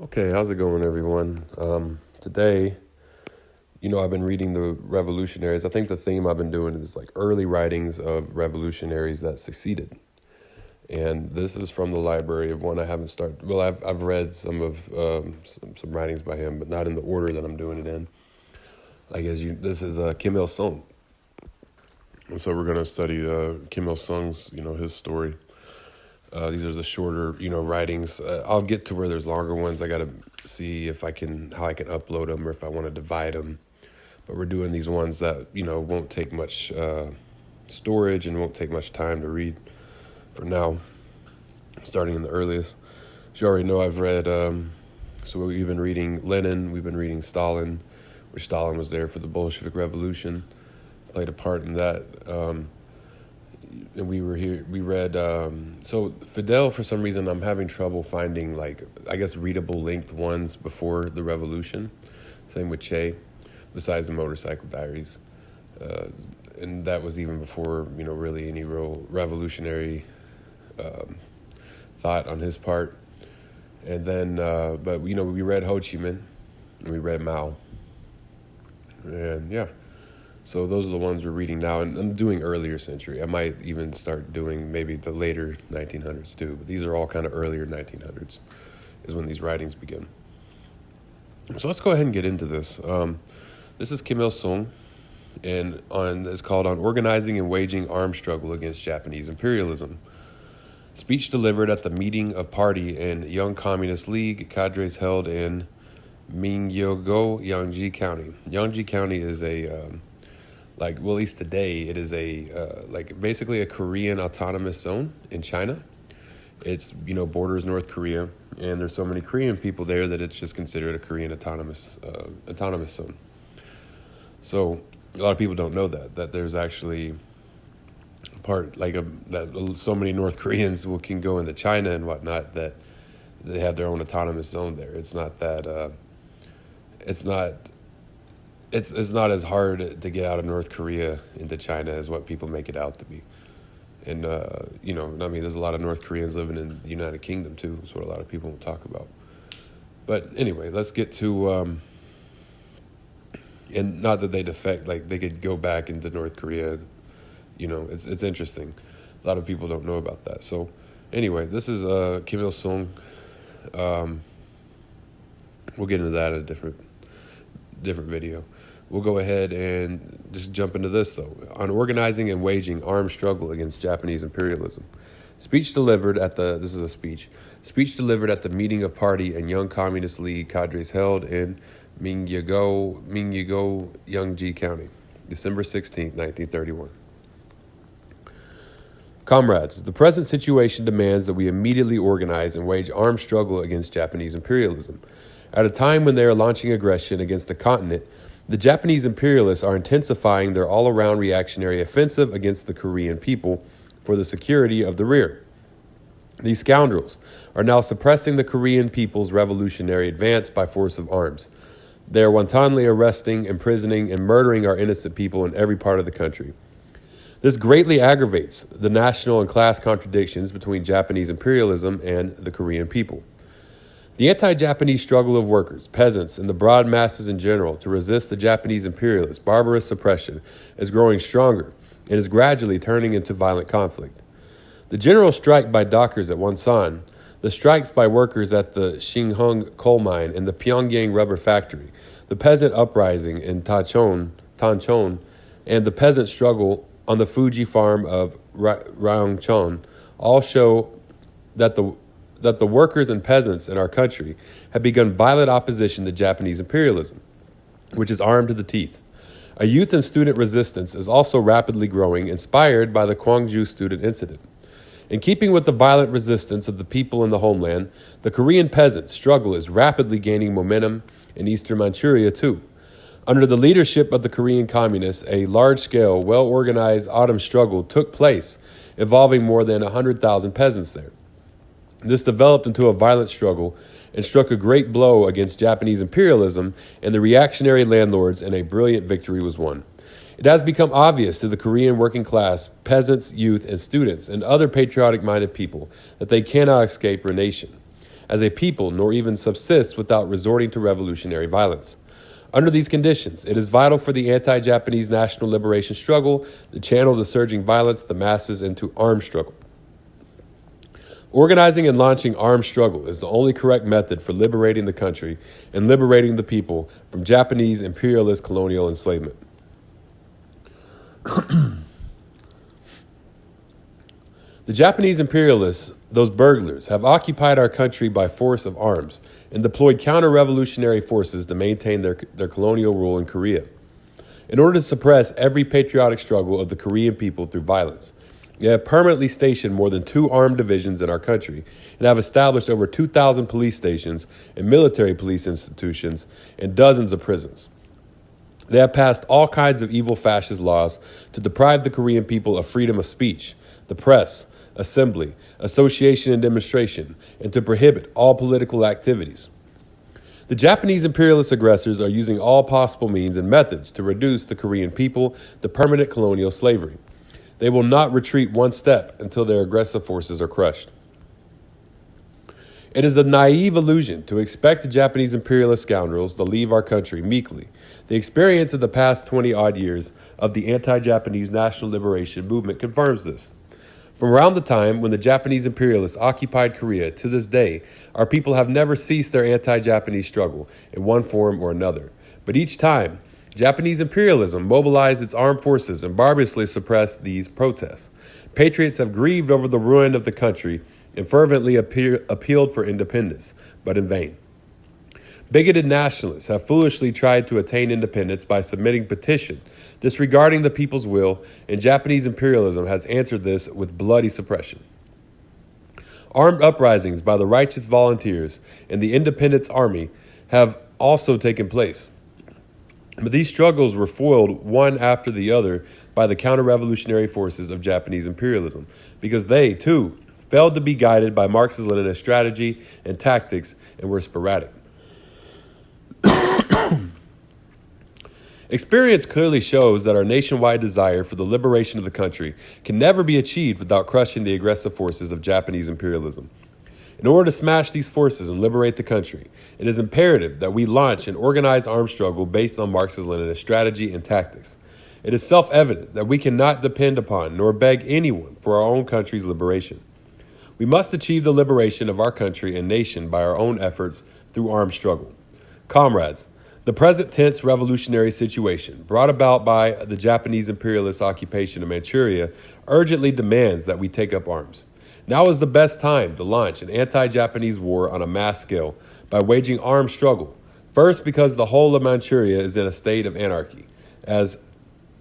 Okay, how's it going, everyone? Today, I've been reading the revolutionaries. I think the theme I've been doing is like early writings of revolutionaries that succeeded. And this is from the library of one I haven't started. Well, I've read some of some writings by him, but not in the order that I'm doing it in. This is Kim Il Sung, and so we're going to study Kim Il Sung's, his story. These are the shorter, writings. I'll get to where there's longer ones. I got to see if how I can upload them or if I want to divide them. But we're doing these ones that, won't take much storage and won't take much time to read for now, starting in the earliest. As you already know, I've read, so we've been reading Lenin, we've been reading Stalin, which Stalin was there for the Bolshevik Revolution, played a part in that. And we read, so Fidel, for some reason, I'm having trouble finding, readable length ones before the revolution. Same with Che, besides the Motorcycle Diaries. And that was even before, really any real revolutionary thought on his part. And then, we read Ho Chi Minh, and we read Mao. And yeah. So those are the ones we're reading now, and I'm doing earlier century. I might even start doing maybe the later 1900s too, but these are all kind of earlier 1900s is when these writings begin. So let's go ahead and get into this. This is Kim Il Sung, and it's called On Organizing and Waging Armed Struggle Against Japanese Imperialism. Speech delivered at the meeting of party and Young Communist League cadres held in Mingyogo, Yangji County. Yangji County is at least today, it is basically a Korean autonomous zone in China. It's, borders North Korea, and there's so many Korean people there that it's just considered a Korean autonomous zone. So a lot of people don't know that there's actually a part, that so many North Koreans can go into China and whatnot, that they have their own autonomous zone there. It's not that, it's not as hard to get out of North Korea into China as what people make it out to be. And, there's a lot of North Koreans living in the United Kingdom, too. That's what a lot of people won't talk about. But anyway, let's get to, and not that they defect, they could go back into North Korea. It's interesting. A lot of people don't know about that. So anyway, this is Kim Il Sung. We'll get into that in a different video. We'll go ahead and just jump into this, though. On organizing and waging armed struggle against Japanese imperialism. Speech delivered at the meeting of party and Young Communist League cadres held in Mingyogo, Yangji County, December 16, 1931. Comrades, the present situation demands that we immediately organize and wage armed struggle against Japanese imperialism. At a time when they are launching aggression against the continent, the Japanese imperialists are intensifying their all-around reactionary offensive against the Korean people for the security of the rear. These scoundrels are now suppressing the Korean people's revolutionary advance by force of arms. They are wantonly arresting, imprisoning, and murdering our innocent people in every part of the country. This greatly aggravates the national and class contradictions between Japanese imperialism and the Korean people. The anti-Japanese struggle of workers, peasants, and the broad masses in general to resist the Japanese imperialist barbarous suppression is growing stronger and is gradually turning into violent conflict. The general strike by dockers at Wonsan, the strikes by workers at the Xinhung coal mine and the Pyongyang rubber factory, the peasant uprising in Tanchon, and the peasant struggle on the Fuji farm of Ryongchon all show that the workers and peasants in our country have begun violent opposition to Japanese imperialism, which is armed to the teeth. A youth and student resistance is also rapidly growing, inspired by the Gwangju student incident. In keeping with the violent resistance of the people in the homeland, the Korean peasant struggle is rapidly gaining momentum in eastern Manchuria too. Under the leadership of the Korean communists, a large-scale, well-organized autumn struggle took place, involving more than 100,000 peasants there. This developed into a violent struggle and struck a great blow against Japanese imperialism and the reactionary landlords, and a brilliant victory was won. It has become obvious to the Korean working class, peasants, youth, and students, and other patriotic-minded people that they cannot escape ruination. as a people nor even subsist without resorting to revolutionary violence. Under these conditions, it is vital for the anti-Japanese national liberation struggle to channel the surging violence of the masses into armed struggle. Organizing and launching armed struggle is the only correct method for liberating the country and liberating the people from Japanese imperialist colonial enslavement. The Japanese imperialists, those burglars, have occupied our country by force of arms and deployed counter-revolutionary forces to maintain their colonial rule in Korea. In order to suppress every patriotic struggle of the Korean people through violence, they have permanently stationed more than 2 armed divisions in our country and have established over 2,000 police stations and military police institutions and dozens of prisons. They have passed all kinds of evil fascist laws to deprive the Korean people of freedom of speech, the press, assembly, association, and demonstration, and to prohibit all political activities. The Japanese imperialist aggressors are using all possible means and methods to reduce the Korean people to permanent colonial slavery. They will not retreat one step until their aggressive forces are crushed. It is a naive illusion to expect the Japanese imperialist scoundrels to leave our country meekly. The experience of the past 20-odd years of the anti-Japanese national liberation movement confirms this. From around the time when the Japanese imperialists occupied Korea to this day, our people have never ceased their anti-Japanese struggle in one form or another. But each time, Japanese imperialism mobilized its armed forces and barbarously suppressed these protests. Patriots have grieved over the ruin of the country and fervently appealed for independence, but in vain. Bigoted nationalists have foolishly tried to attain independence by submitting petition, disregarding the people's will, and Japanese imperialism has answered this with bloody suppression. Armed uprisings by the righteous volunteers and the Independence Army have also taken place. But these struggles were foiled one after the other by the counter-revolutionary forces of Japanese imperialism, because they, too, failed to be guided by Marxist-Leninist strategy and tactics and were sporadic. Experience clearly shows that our nationwide desire for the liberation of the country can never be achieved without crushing the aggressive forces of Japanese imperialism. In order to smash these forces and liberate the country, it is imperative that we launch an organized armed struggle based on Marxist-Leninist strategy and tactics. It is self-evident that we cannot depend upon nor beg anyone for our own country's liberation. We must achieve the liberation of our country and nation by our own efforts through armed struggle. Comrades, the present tense revolutionary situation brought about by the Japanese imperialist occupation of Manchuria urgently demands that we take up arms. Now is the best time to launch an anti-Japanese war on a mass scale by waging armed struggle. First, because the whole of Manchuria is in a state of anarchy, as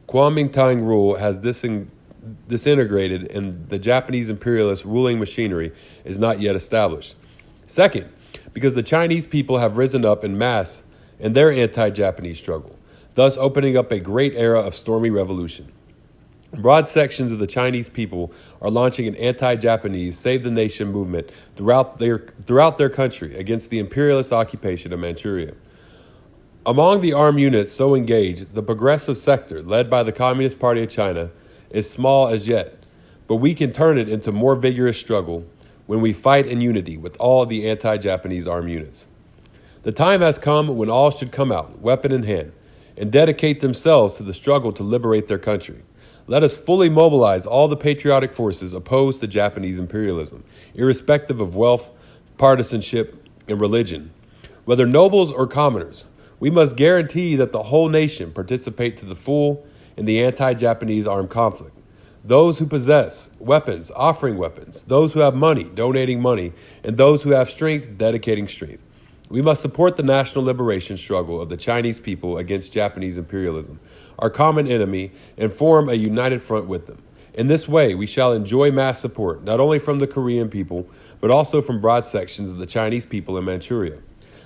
Kuomintang rule has disintegrated and the Japanese imperialist ruling machinery is not yet established. Second, because the Chinese people have risen up en masse in their anti-Japanese struggle, thus opening up a great era of stormy revolution. Broad sections of the Chinese people are launching an anti-Japanese Save the Nation movement throughout their country against the imperialist occupation of Manchuria. Among the armed units so engaged, the progressive sector, led by the Communist Party of China, is small as yet, but we can turn it into more vigorous struggle when we fight in unity with all the anti-Japanese armed units. The time has come when all should come out, weapon in hand, and dedicate themselves to the struggle to liberate their country. Let us fully mobilize all the patriotic forces opposed to Japanese imperialism, irrespective of wealth, partisanship, and religion. Whether nobles or commoners, we must guarantee that the whole nation participate to the full in the anti-Japanese armed conflict. Those who possess weapons, offering weapons, those who have money, donating money, and those who have strength, dedicating strength. We must support the national liberation struggle of the Chinese people against Japanese imperialism, our common enemy, and form a united front with them. In this way, we shall enjoy mass support, not only from the Korean people, but also from broad sections of the Chinese people in Manchuria.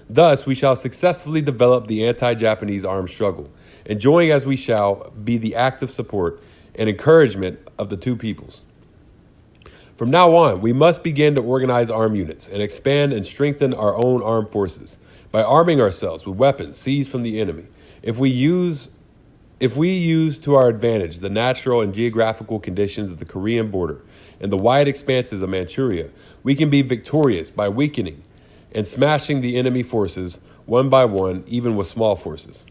Thus, we shall successfully develop the anti-Japanese armed struggle, enjoying as we shall be the active support and encouragement of the two peoples. From now on, we must begin to organize armed units and expand and strengthen our own armed forces by arming ourselves with weapons seized from the enemy. If we use to our advantage the natural and geographical conditions of the Korean border and the wide expanses of Manchuria, we can be victorious by weakening and smashing the enemy forces one by one, even with small forces.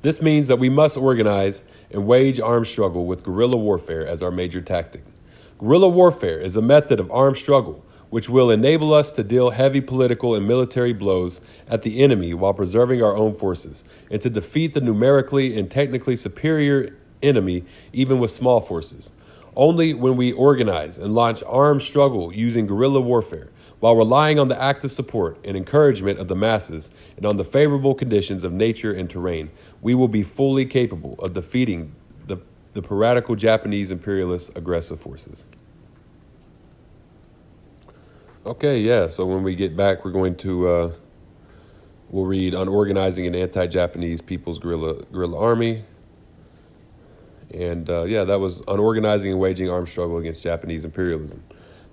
This means that we must organize and wage armed struggle with guerrilla warfare as our major tactic. Guerrilla warfare is a method of armed struggle which will enable us to deal heavy political and military blows at the enemy while preserving our own forces, and to defeat the numerically and technically superior enemy even with small forces. Only when we organize and launch armed struggle using guerrilla warfare, while relying on the active support and encouragement of the masses and on the favorable conditions of nature and terrain, we will be fully capable of defeating the piratical Japanese imperialist aggressive forces. Okay, yeah, so when we get back, we're going to, we'll read On Organizing an Anti-Japanese People's Guerrilla Army. And yeah, that was On Organizing and Waging Armed Struggle Against Japanese Imperialism.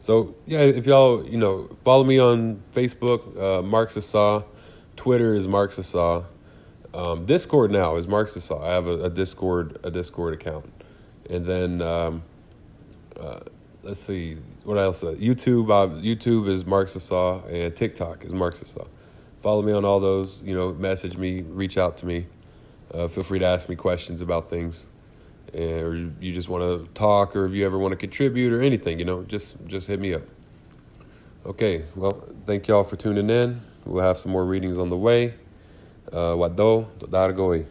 So yeah, if y'all, follow me on Facebook, Marxist Saw. Twitter is Marxist Saw. Discord now is Marxist Saw. I have a Discord account. And then, let's see, what else? YouTube is Marxist Saw, and TikTok is Marxist Saw. Follow me on all those, message me, reach out to me. Feel free to ask me questions about things. Or you just want to talk, or if you ever want to contribute or anything, just hit me up. Okay, well, thank y'all for tuning in. We'll have some more readings on the way. Wado, Dodargoi.